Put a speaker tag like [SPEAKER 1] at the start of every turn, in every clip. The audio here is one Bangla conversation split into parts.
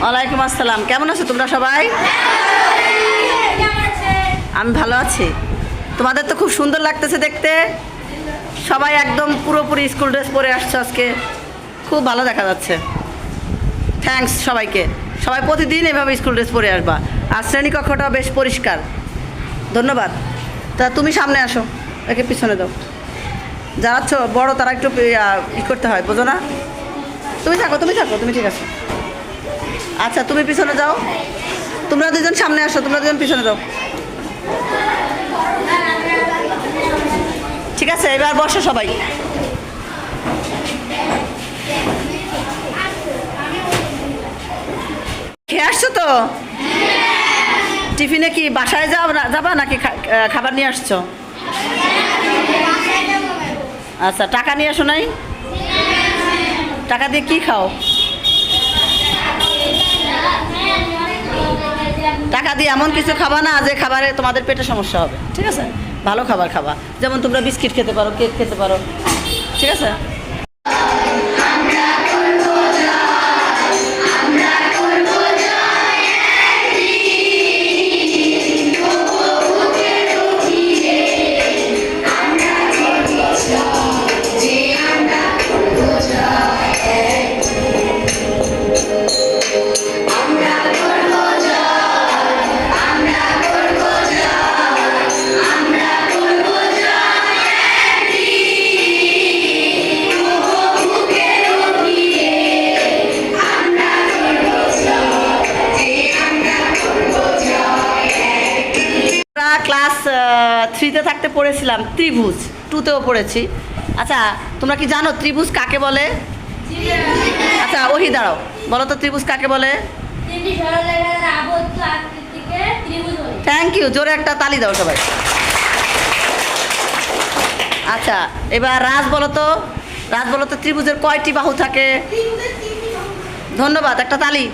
[SPEAKER 1] ওয়ালাইকুম আসসালাম। কেমন আছো তোমরা সবাই? আমি ভালো আছি। তোমাদের তো খুব সুন্দর লাগতেছে দেখতে, সবাই একদম পুরোপুরি স্কুল ড্রেস পরে আসছে আজকে, খুব ভালো দেখা যাচ্ছে। থ্যাঙ্কস সবাইকে। সবাই প্রতিদিন এভাবে স্কুল ড্রেস পরে আসবা। আর শ্রেণীকক্ষটা বেশ পরিষ্কার, ধন্যবাদ। তা তুমি সামনে আসো, একে পিছনে দাও। যারা বড় তারা একটু ই করতে হয়, বোঝো না? তুমি থাকো, তুমি ঠিক আছে। আচ্ছা তুমি পিছনে যাও, তোমরা দুজন সামনে আসো, তোমরা দুজন পিছনে যাও। ঠিক আছে, এবার বসো সবাই। খেয়ে আসছো তো? টিফিনে কি বাসায় যাবা নাকি খাবার নিয়ে আসছো? আচ্ছা, টাকা নিয়ে আসো নাই? টাকা দিয়ে কি খাও? টাকা দিয়ে এমন কিছু খাবা না যে খাবারে তোমাদের পেটে সমস্যা হবে, ঠিক আছে? ভালো খাবার খাবা, যেমন তোমরা বিস্কিট খেতে পারো, কেক খেতে পারো, ঠিক আছে? ক্লাস 3-তে থাকতে পড়েছিলাম ত্রিভুজ, 2-তেও পড়েছি। আচ্ছা তোমরা কি জানো ত্রিভুজ কাকে বলে? আচ্ছা ওহি দাঁড়াও, বলো তো ত্রিভুজ কাকে বলে? থ্যাংক ইউ, জোরে একটা তালি দাও সবাই। আচ্ছা এবার রাজ বলো তো, ত্রিভুজের কয়টি বাহু থাকে? ধন্যবাদ, একটা তালি।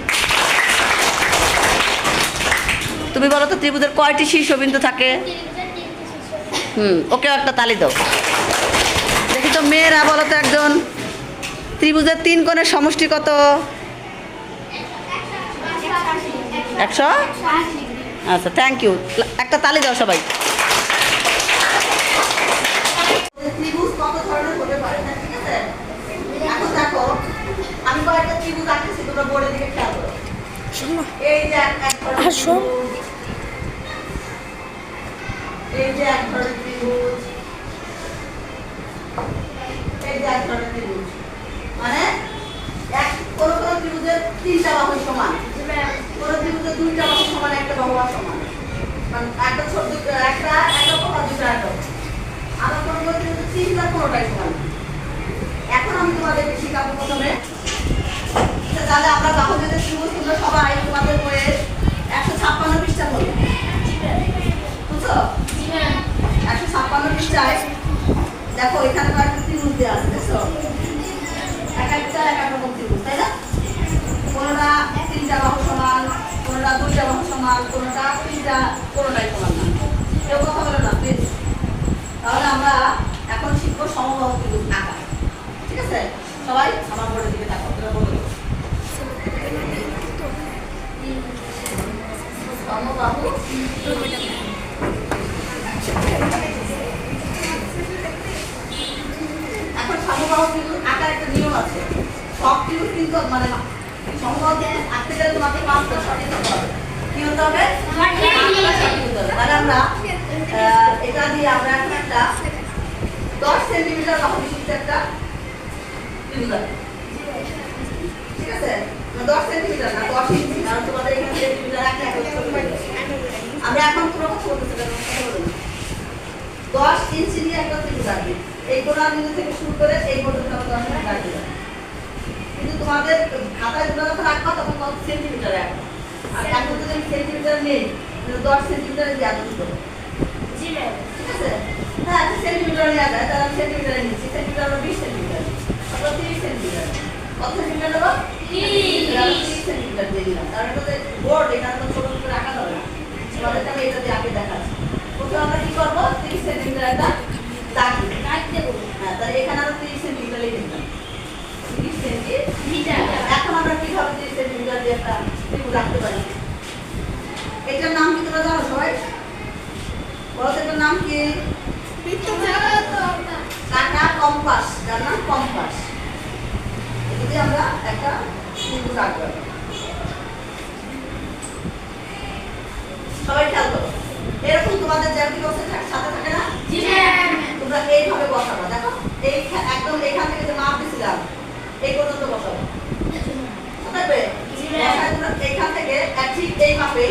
[SPEAKER 1] তুমি বলো তো ত্রিভুজের কয়টি শীর্ষবিন্দু থাকে? ওকেও একটা তালি দাও। দেখি তো মেয়েরা বলো তো একজন, ত্রিভুজের 3 কোণের সমষ্টি কত? 100। আচ্ছা থ্যাংক ইউ, একটা তালি দাও সবাই। ত্রিভুজ কত ধরনের হতে পারে, ঠিক আছে? এখন দেখো আমি কয়েকটা ত্রিভুজ আঁকতেছি, তোমরা বোর্ডের দিকে খেয়াল করো। এই যে এক ধরনের ত্রিভুজ, মানে কোন ত্রিভুজের 3টা বাহু সমান, কোন ত্রিভুজের 2টা বাহু সমান, একটা বাহু সমান, মানে একটা ছোট একটা একরকম আর দুটো একরকম। আবার কোন ত্রিভুজের 3টা কোনটাই সমান। এখন আমি তোমাদেরকে শেখাবো প্রথমে, তাহলে আমরা বাহু যদি ত্রিভুজ তোমরা সবাই তোমাদের বইয়ে 156 পৃষ্ঠা বলি, বুঝছো? 156 পৃষ্ঠায় দেখো এখানে কয়েকটা ত্রিভুজ দেওয়া আছে, দেখছো? এক একটা রকম ত্রিভুজ, তাই না? কোনটা 3টা বাহু সমান, কোনটা 2টা বাহু সমান, কোনটা 3টা, কোনটাই সমান না। কেউ কথা বলো না প্লিজ। তাহলে আমরা এখন শিখবো সমবাহু ত্রিভুজ আঁকা, ঠিক আছে? সবাই আমার বোর্ডের দিকে তাকাও, তোমরা বলো সমবাহু। এখন সমবাহু ত্রিভুজ আঁকার একটা নিয়ম আছে। সব ত্রিভুজ কিন্তু মানে সমবাহু ত্রিভুজ আঁকতে গেলে তোমাকে 5টা সঠিক হতে হবে। কি হতে হবে? তাহলে আমরা এটা দিয়ে আমরা এখন একটা 10 সেন্টিমিটার বাহু বিশিষ্ট একটা ত্রিভুজ আঁকবো, ঠিক আছে? 10 সেন্টিমিটার না, 10 ইঞ্চি, কারণ তোমাদের এখানে সেন্টিমিটার একটা আমরা এখন পুরো কথা বলতেছি না, 10 ইঞ্চি দিয়ে একটা ত্রিভুজ আঁকবি। এই কোণার বিন্দু থেকে শুরু করে এই পর্যন্ত আমরা 10 মিনিট রাখতে হবে। কিন্তু তোমাদের খাতায় গুলো যখন রাখবা তখন কত সেন্টিমিটার রাখবা, আর এখন যদি সেন্টিমিটার নেই 10 সেন্টিমিটার দিয়ে আঁকতে হবে, জি ম্যাম, ঠিক আছে? হ্যাঁ সেন্টিমিটার নেওয়া যায়, তাহলে সেন্টিমিটার নিচ্ছি, সেন্টিমিটার 20 সেন্টিমিটার অথবা 30 সেন্টিমিটার। কত সেন্টিমিটার নেবো? 30 সেন্টিমিটার দিয়ে দিলাম, কারণ এটা বোর্ড, এখানে তো ছোট ছোট রাখা যাবে না। তোমাদেরকে আমি এটা দিয়ে আঁকে দেখাচ্ছি। প্রথমে আমরা কি করবো, 30 সেন্টিমিটার একটা দাগ দেবো। হ্যাঁ তাহলে এখানে আমরা 30 সেন্টিমিটার লিখে দিলাম, 30 সেন্টিমিটার। এখন আমরা কিভাবে 30 সেন্টিমিটার দিয়ে একটা ত্রিভুজ আঁকতে পারি। এটার নাম কি তোমরা জানো সবাই? বলো তো এটার নাম কি? কাটা কম্পাস। যার নাম কম্পাস। যদি আমরা একটা ত্রিভুজ আঁকবো, সবাই খেয়াল করো। এরকম তোমাদের জ্যামিতি বক্সের সাথে থাকে না? তোমরা এইভাবে বসাবো। দেখো এই একদম এখান থেকে যে মাপ দিছিলাম এই পর্যন্ত বসাবো। বুঝতে তোমরা এইখান থেকে ঠিক এই মাপে,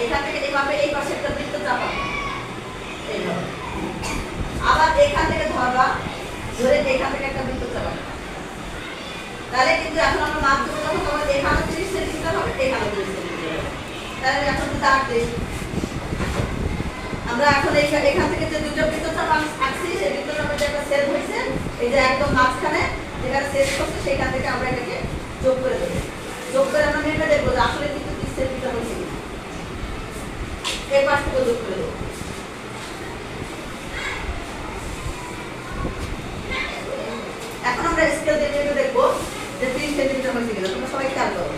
[SPEAKER 1] এখান থেকে এই মাপে এই পাশে একটা বৃত্ত চাপাবো এইভাবে। আবার এখান থেকে ধরবা, ধরে এখান থেকে একটা বৃত্ত চাপাবো। তাহলে কিন্তু এখন আমরা মাপ দেবো যখন তোমার এখানে 30 সেন্টিমিটার হবে, এখানে 30 সেন্টিমিটার হবে। তাহলে এখন যদি আঁকতে আমরা এখন এখান থেকে যে দুটো বৃত্ত চাপ আঁকছি সেই বৃত্ত চাপের যে একটা সেট হয়েছে, এই যে একদম মাঝখানে যেখানে সেট করছে সেখান থেকে আমরা এটাকে যোগ করে দেবো। যোগ করে আমরা মেপে দেখবো যে আসলে কিন্তু 30 সেন্টিমিটার হয়েছে কিনা। এই পাশ থেকে যোগ করে দেবো। এখন আমরা স্কেল দিয়ে মেপে দেখবো যে 30 সেন্টিমিটার হয়েছে কিনা। তোমরা সবাই খেয়াল করো।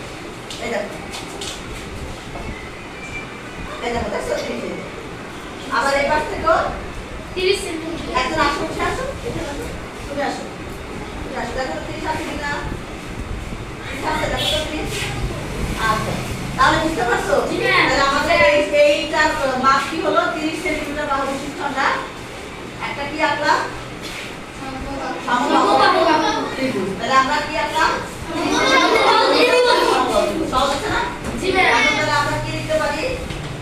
[SPEAKER 1] এই দেখো, এই দেখো, দেখছো 30 সেন্টিমিটার। আবার এই পাশ থেকেও
[SPEAKER 2] 30 সেন্টিমিটার।
[SPEAKER 1] একজন আসো, বসে আসো, এখানে আসো, তুমি আসো, তুমি আসো। দেখো 30 আছে কিনা? 30 আছে, দেখো তো 30। আচ্ছা, তাহলে বুঝতে পারছো? তাহলে আমাদের এইটার মাপ কি হলো? 30 সেন্টিমিটার বাহু বিশিষ্ট আমরা একটা কি আঁকলাম? সমবাহু ত্রিভুজ। তাহলে আমরা কি আঁকলাম? সমবাহু ত্রিভুজ। সহজ আছে না? তাহলে আমরা কি লিখতে পারি?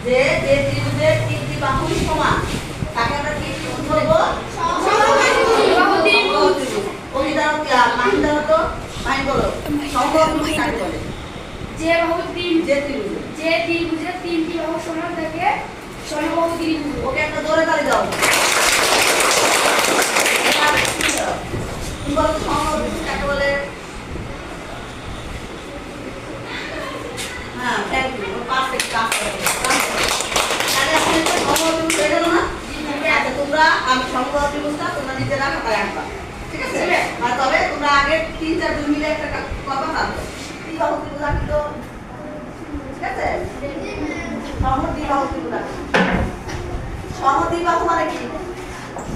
[SPEAKER 1] যে যে ত্রিভুজের তিনটি বাহু সমান তাকে আমরা কি বলবো? সমবাহু ত্রিভুজ। অভিধান কি মাহিদার তো মাইন বলো। সমবাহু ত্রিভুজ কাকে বলে? যে ত্রিভুজের
[SPEAKER 2] তিনটি বাহু সমান থাকে সমবাহু ত্রিভুজ।
[SPEAKER 1] ওকে একটা জোরে তালি দাও। তুমি বলো তো সমবাহু ত্রিভুজ কাকে বলে? হ্যাঁ, থ্যাংক ইউ। পারফেক্ট কাজ করেছো। তাহলে আপনি একটা সমবাহু ত্রিভুজ হয়ে গেল না? আচ্ছা, তোমরা আমি সমবাহু ত্রিভুজটা তোমরা নিজেরা খাতায় আঁকবা। ঠিক আছে? আর তবে তোমরা আগে 3-4 জন মিলে একটা করবা তারপর ত্রিবাহু ত্রিভুজ আঁকি তো। ঠিক আছে? সমদ্বিবাহু ত্রিভুজ আঁকি। সমদ্বিবাহু মানে কি?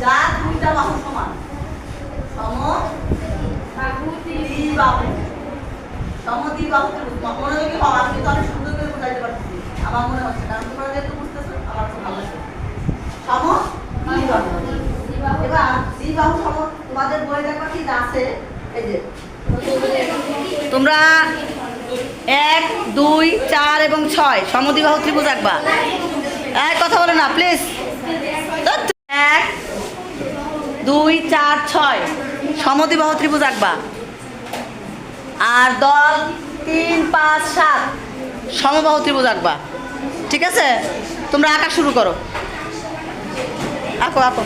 [SPEAKER 1] যার দুইটা বাহু সমান। সমদ্বিবাহু। সমদ্বিবাহু ত্রিভুজ মনোযোগী হও। আমি কিন্তু অনেক সুন্দর করে বোঝাইতে পারতেছি, আমার মনে হচ্ছে, কারণ তোমরা যেহেতু বুঝতেছো আমার খুব ভালো লাগছে। সমদ্বিবাহু। এবার দ্বিবাহু সম তোমাদের বই দেখবা কি আছে, এই যে তোমরা 1, 2, 4 এবং 6 সমদ্বিবাহু ত্রিভুজ আঁকবা। কথা বলো না প্লিজ। 1, 2, 4, 6 সমদ্বিবাহু ত্রিভুজ আঁকবা। আর দল 3, 5, 7 সমবাহু ত্রিভুজ আঁকবা। ঠিক আছে? তোমরা আঁকা শুরু করো। আঁকো আঁকো।